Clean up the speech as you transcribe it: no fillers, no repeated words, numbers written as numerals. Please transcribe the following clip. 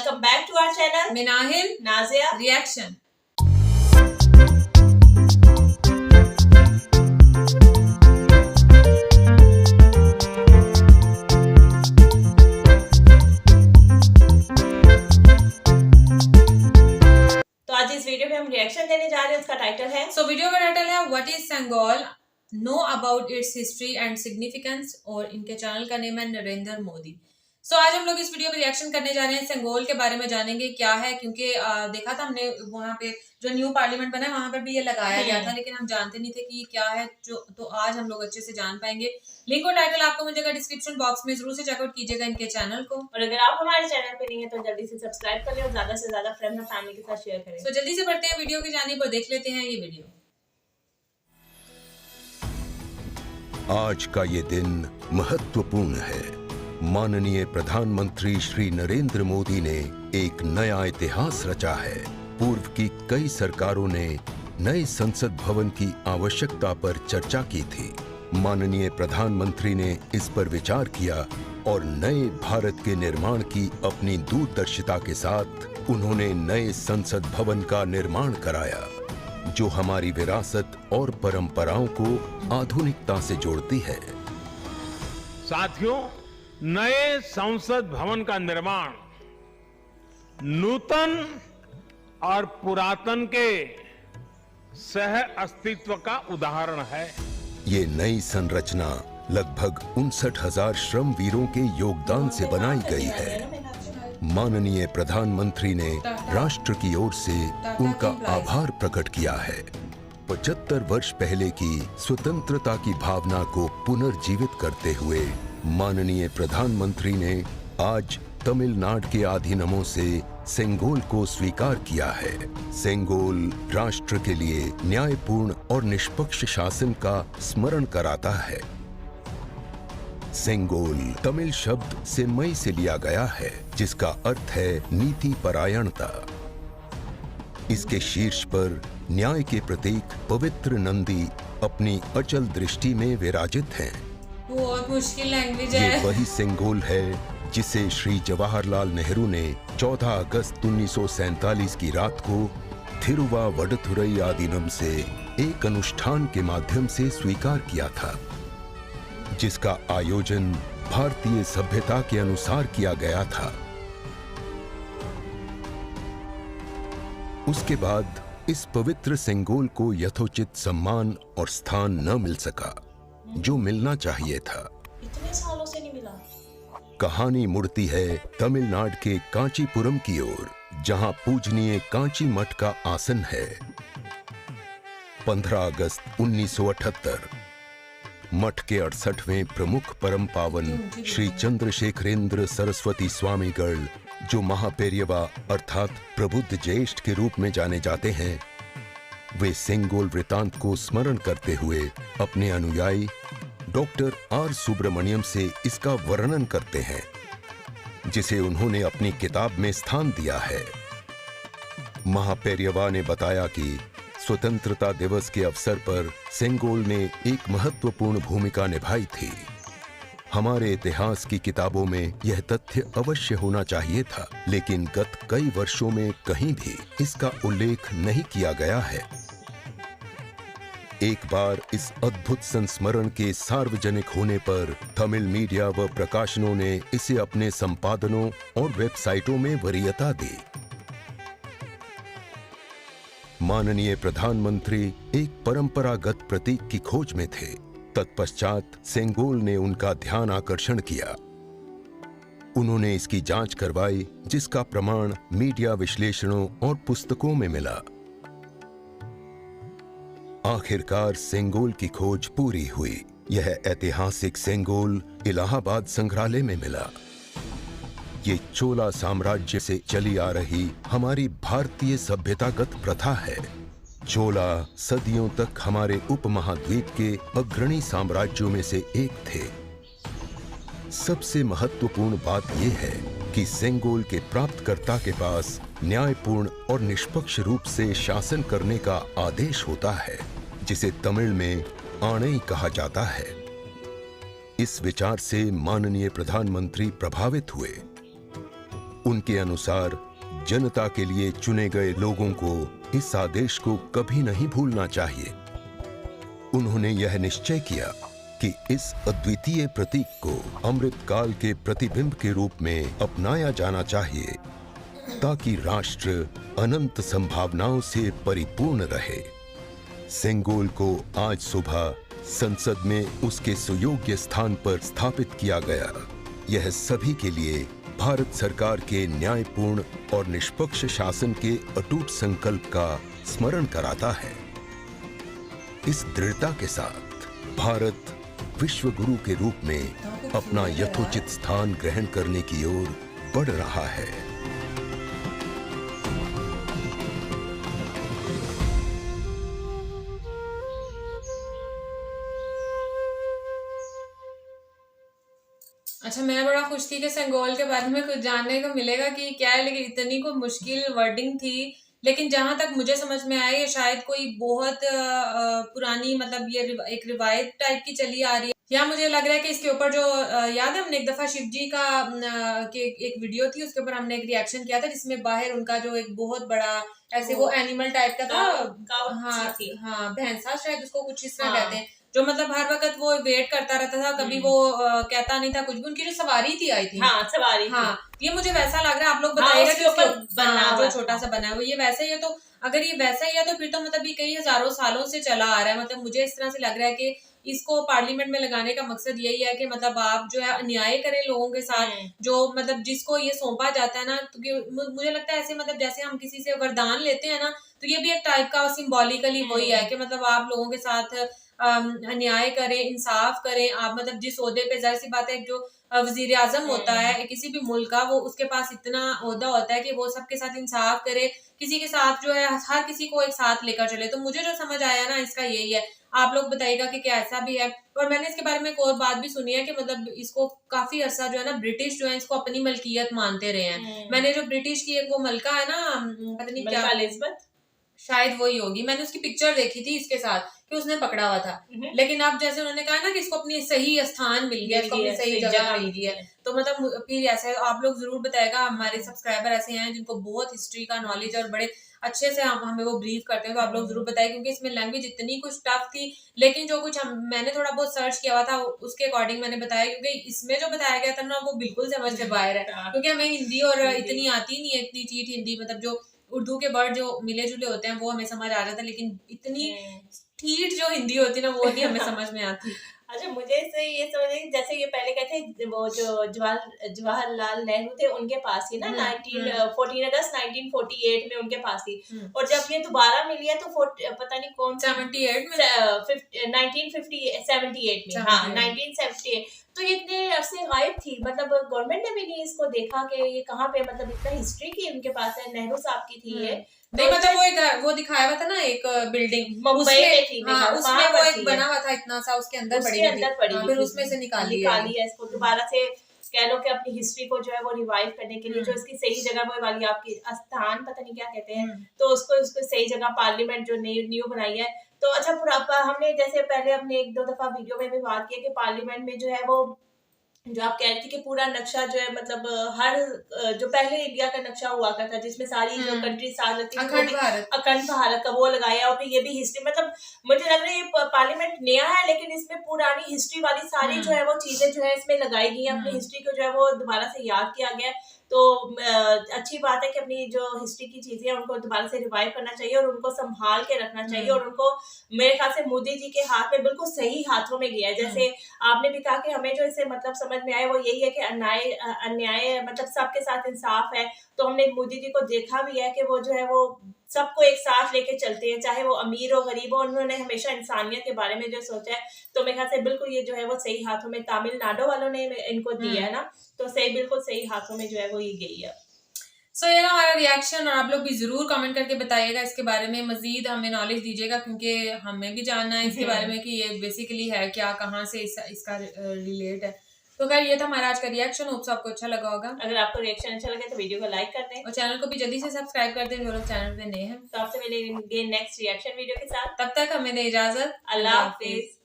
Welcome back to our channel Minahil Nazia reaction. तो आज इस वीडियो में हम रिएक्शन देने जा रहे हैं। उसका टाइटल है वीडियो का टाइटल है what is Sengol, know about it's history and significance, और इनके चैनल का नेम है नरेंद्र मोदी। आज हम लोग इस वीडियो में रिएक्शन करने जा रहे हैं। सेंगोल के बारे में जानेंगे क्या है, क्योंकि देखा था हमने वहाँ पे जो न्यू पार्लियामेंट बना है वहां पर भी ये लगाया गया था, लेकिन हम जानते नहीं थे कि ये क्या है। तो आज हम लोग अच्छे से जान पाएंगे। लिंक और टाइटल आपको मिलेगा डिस्क्रिप्शन बॉक्स में, जरूर से चेकआउट कीजिएगा इनके चैनल को। और अगर आप हमारे चैनल पे नहीं है तो जल्दी से सब्सक्राइब कर लें और ज्यादा से ज्यादा फ्रेंड्स और फैमिली के साथ शेयर करें। जल्दी से बढ़ते हैं वीडियो की जानिब और देख लेते हैं ये वीडियो। आज का ये दिन महत्वपूर्ण है। माननीय प्रधानमंत्री श्री नरेंद्र मोदी ने एक नया इतिहास रचा है। पूर्व की कई सरकारों ने नए संसद भवन की आवश्यकता पर चर्चा की थी। माननीय प्रधानमंत्री ने इस पर विचार किया और नए भारत के निर्माण की अपनी दूरदर्शिता के साथ उन्होंने नए संसद भवन का निर्माण कराया, जो हमारी विरासत और परंपराओं को आधुनिकता से जोड़ती है। साथियों, नए संसद भवन का निर्माण नूतन और पुरातन के सह अस्तित्व का उदाहरण है। ये नई संरचना लगभग 59,000 श्रमवीरों के योगदान से बनाई गई है। माननीय प्रधानमंत्री ने राष्ट्र की ओर से उनका आभार प्रकट किया है। 75 वर्ष पहले की स्वतंत्रता की भावना को पुनर्जीवित करते हुए माननीय प्रधानमंत्री ने आज तमिलनाडु के अधीनमों से सेंगोल को स्वीकार किया है। सेंगोल राष्ट्र के लिए न्यायपूर्ण और निष्पक्ष शासन का स्मरण कराता है। सेंगोल तमिल शब्द सेम्मई से लिया गया है, जिसका अर्थ है नीति परायणता। इसके शीर्ष पर न्याय के प्रतीक पवित्र नंदी अपनी अचल दृष्टि में विराजित हैं। बहुत मुश्किल लैंग्वेज है। ये वही सेंगोल है जिसे श्री जवाहरलाल नेहरू ने 14 अगस्त 1947 की रात को थिरुवावडथुरई आदीनम से एक अनुष्ठान के माध्यम से स्वीकार किया था, जिसका आयोजन भारतीय सभ्यता के अनुसार किया गया था। उसके बाद इस पवित्र सेंगोल को यथोचित सम्मान और स्थान न मिल सका, जो मिलना चाहिए था। इतने सालों से नहीं मिला। कहानी मुड़ती है तमिलनाडु के कांचीपुरम की ओर, जहां पूजनीय कांची मठ का आसन है। 15 अगस्त 1978 मठ के 68वें प्रमुख परम पावन श्री चंद्रशेखरेंद्र सरस्वती स्वामीगढ़, जो महापेरियवा अर्थात प्रबुद्ध ज्येष्ठ के रूप में जाने जाते हैं, वे सेंगोल वृतांत को स्मरण करते हुए अपने अनुयायी डॉक्टर आर सुब्रमण्यम से इसका वर्णन करते हैं, जिसे उन्होंने अपनी किताब में स्थान दिया है। महापेरियवा ने बताया कि स्वतंत्रता दिवस के अवसर पर सेंगोल ने एक महत्वपूर्ण भूमिका निभाई थी। हमारे इतिहास की किताबों में यह तथ्य अवश्य होना चाहिए था, लेकिन गत कई वर्षों में कहीं भी इसका उल्लेख नहीं किया गया है। एक बार इस अद्भुत संस्मरण के सार्वजनिक होने पर तमिल मीडिया व प्रकाशनों ने इसे अपने संपादनों और वेबसाइटों में वरीयता दी। माननीय प्रधानमंत्री एक परंपरागत प्रतीक की खोज में थे। तत्पश्चात सेंगोल ने उनका ध्यान आकर्षण किया। उन्होंने इसकी जांच करवाई, जिसका प्रमाण मीडिया विश्लेषणों और पुस्तकों में मिला। आखिरकार सेंगोल की खोज पूरी हुई। यह ऐतिहासिक सेंगोल इलाहाबाद संग्रहालय में मिला। ये चोला साम्राज्य से चली आ रही हमारी भारतीय सभ्यतागत प्रथा है। चोला सदियों तक हमारे उपमहाद्वीप के अग्रणी साम्राज्यों में से एक थे। सबसे महत्वपूर्ण बात यह है कि सेंगोल के प्राप्तकर्ता के पास न्यायपूर्ण और निष्पक्ष रूप से शासन करने का आदेश होता है, जिसे तमिल में आणई कहा जाता है। इस विचार से माननीय प्रधानमंत्री प्रभावित हुए। उनके अनुसार जनता के लिए चुने गए लोगों को इस आदेश को कभी नहीं भूलना चाहिए। उन्होंने यह निश्चय किया कि इस अद्वितीय प्रतीक को अमृत काल के प्रतिबिंब के रूप में अपनाया जाना चाहिए, ताकि राष्ट्र अनंत संभावनाओं से परिपूर्ण रहे। सेंगोल को आज सुबह संसद में उसके सुयोग्य स्थान पर स्थापित किया गया। यह सभी के लिए भारत सरकार के न्यायपूर्ण और निष्पक्ष शासन के अटूट संकल्प का स्मरण कराता है। इस दृढ़ता के साथ भारत विश्व गुरु के रूप में अपना यथोचित स्थान ग्रहण करने की ओर बढ़ रहा है। अच्छा, मैं बड़ा खुश थी कि सेंगोल के बारे में कुछ जानने को मिलेगा कि क्या है, लेकिन इतनी को मुश्किल वर्डिंग थी। लेकिन जहां तक मुझे समझ में आया, ये शायद कोई बहुत पुरानी, मतलब ये एक रिवायत टाइप की चली आ रही है। या मुझे लग रहा है कि इसके ऊपर जो याद है, हमने एक दफा शिव जी का के एक वीडियो थी, उसके ऊपर हमने एक रिएक्शन किया था, जिसमें बाहर उनका जो एक बहुत बड़ा ऐसे वो एनिमल टाइप का था। हाँ, भैंसा शायद उसको कुछ इस तरह कहते हैं, जो मतलब हर वक्त वो वेट करता रहता था, कभी वो कहता नहीं था कुछ भी। उनकी जो सवारी थी आई थी, हाँ सवारी थी। हाँ, ये मुझे वैसा लग रहा है। आप लोग बताइएगा कि जो छोटा सा बना है वो ये वैसा ही है। तो अगर ये वैसा ही है तो फिर तो मतलब ये कई हजारों सालों से चला आ रहा है। मतलब मुझे इस तरह से लग रहा है कि इसको पार्लियामेंट में लगाने का मकसद यही है कि मतलब आप जो है अन्याय करें लोगों के साथ, जो मतलब जिसको ये सौंपा जाता है ना। तो मुझे लगता है ऐसे, मतलब जैसे हम किसी से वरदान लेते हैं ना, तो ये भी एक टाइप का सिंबॉलिकली वही है कि मतलब आप लोगों के साथ अन्याय करें, इंसाफ करें। आप मतलब जिस ओहदे पे, जाहिर सी बात है, जो वजीर आजम होता है किसी भी मुल्क का, वो उसके पास इतना ओहदा होता है कि वो सबके साथ इंसाफ करे, किसी के साथ जो है हर किसी को एक साथ लेकर चले। तो मुझे जो समझ आया ना इसका यही है। आप लोग बताइएगा कि क्या ऐसा भी है। और मैंने इसके बारे में एक और बात भी सुनी है कि मतलब इसको काफी अर्सा जो है ना ब्रिटिश जो है इसको अपनी मलकियत मानते रहे हैं। मैंने जो ब्रिटिश की एक वो मलका है ना, पता नहीं क्या, एलिजाबेथ, शायद वही होगी। मैंने उसकी पिक्चर देखी थी इसके साथ कि उसने पकड़ा हुआ था। लेकिन अब जैसे उन्होंने कहा ना कि इसको अपनी सही स्थान मिल गया, इसको अपनी सही जगह मिल गई है। तो मतलब फिर ऐसे आप लोग जरूर बताएगा। हमारे सब्सक्राइबर ऐसे हैं जिनको बहुत हिस्ट्री का नॉलेज और बड़े अच्छे से हमें वो ब्रीफ करते हैं, तो आप लोग जरूर बताएं, क्योंकि इसमें लैंग्वेज इतनी कुछ टफ थी। लेकिन जो कुछ मैंने थोड़ा बहुत सर्च किया हुआ था उसके अकॉर्डिंग मैंने बताया, क्योंकि इसमें जो बताया गया था ना वो बिल्कुल समझ से बाहर है। क्योंकि हमें हिंदी और इतनी आती नहीं है, इतनी चीट हिंदी, मतलब जो उर्दू के वर्ड जो मिले जुले होते हैं वो हमें समझ आ जाता है, लेकिन इतनी ठीठ जो हिंदी होती है ना वो नहीं हमें समझ में आती। अच्छा, मुझे इससे ये समझ जैसे ये पहले कहते वो जो जवाहरलाल नेहरू थे उनके पास ही ना 14 अगस्त 1948 में उनके पास थी। और जब ये दोबारा मिली है तो पता नहीं कौन 78 में 1978 में, हाँ 1978। तो ये इतने अरसे गायब थी, मतलब गवर्नमेंट ने भी नहीं इसको देखा कि ये कहाँ पे, मतलब इतना हिस्ट्री की उनके पास है। नेहरू साहब की थी ये, नहीं मतलब वो दिखाया हुआ था ना एक बिल्डिंग मुंबई में थी, उसमें वो एक बना हुआ था इतना सा, उसके अंदर पड़ी, फिर उसमें से निकाली है इसको दोबारा से कह लो कि अपनी हिस्ट्री को जो है वो रिवाइव करने के लिए, जो इसकी सही जगह वो वाली आपकी स्थान पता नहीं क्या कहते हैं, तो उसको सही जगह पार्लियामेंट जो न्यू बनाई है। तो अच्छा, हमने जैसे पहले हमने एक दो दफा वीडियो में भी बात की कि पार्लियामेंट में जो है वो जो आप कह रही थी कि पूरा नक्शा जो है, मतलब हर जो पहले इंडिया का नक्शा हुआ करता जिसमें सारी जो कंट्री साथ लगती थी, अखंड भारत का वो लगाया। और फिर ये भी हिस्ट्री, मतलब मुझे लग रहा है ये पार्लियामेंट नया है लेकिन इसमें पुरानी हिस्ट्री वाली सारी जो है वो चीजें जो है इसमें लगाई गई है। अपनी हिस्ट्री को जो है वो दोबारा से याद किया गया। तो अच्छी बात है कि अपनी जो हिस्ट्री की चीजें हैं उनको दोबारा से रिवाइव करना चाहिए और उनको संभाल के रखना चाहिए। और उनको मेरे ख्याल से मोदी जी के हाथ में बिल्कुल सही हाथों में गया है। जैसे आपने भी कहा कि हमें जो इसे मतलब समझ में आए वो यही है कि अन्याय मतलब सबके साथ इंसाफ है। तो हमने मोदी जी को देखा भी है कि वो जो है वो सबको एक साथ लेके चलते हैं, चाहे वो अमीर हो गरीब हो। उन्होंने हमेशा इंसानियत के बारे में जो सोचा है, तो मेरे ख्याल से बिल्कुल ये जो है वो सही हाथों में तमिलनाडु वालों ने इनको दिया है ना, तो बिल्कुल सही हाथों में जो है वो ये गई है। सो ये ना हमारा रिएक्शन, और आप लोग भी जरूर कमेंट करके बताइएगा इसके बारे में, मजीद हमें नॉलेज दीजिएगा, क्योंकि हमें भी जानना है इसके बारे में कि ये बेसिकली है क्या, कहाँ से इसका रिलेट है। तो खैर ये था हमारा आज का रिएक्शन। होप सो आपको अच्छा लगा होगा। अगर आपको रिएक्शन अच्छा लगे तो वीडियो को लाइक कर दें और चैनल को भी जल्दी से सब्सक्राइब कर दें जो लोग चैनल पे नए हैं। तो आपसे मिलेंगे नेक्स्ट रिएक्शन वीडियो के साथ। तब तक हमें दे इजाजत। अल्लाह हाफिज।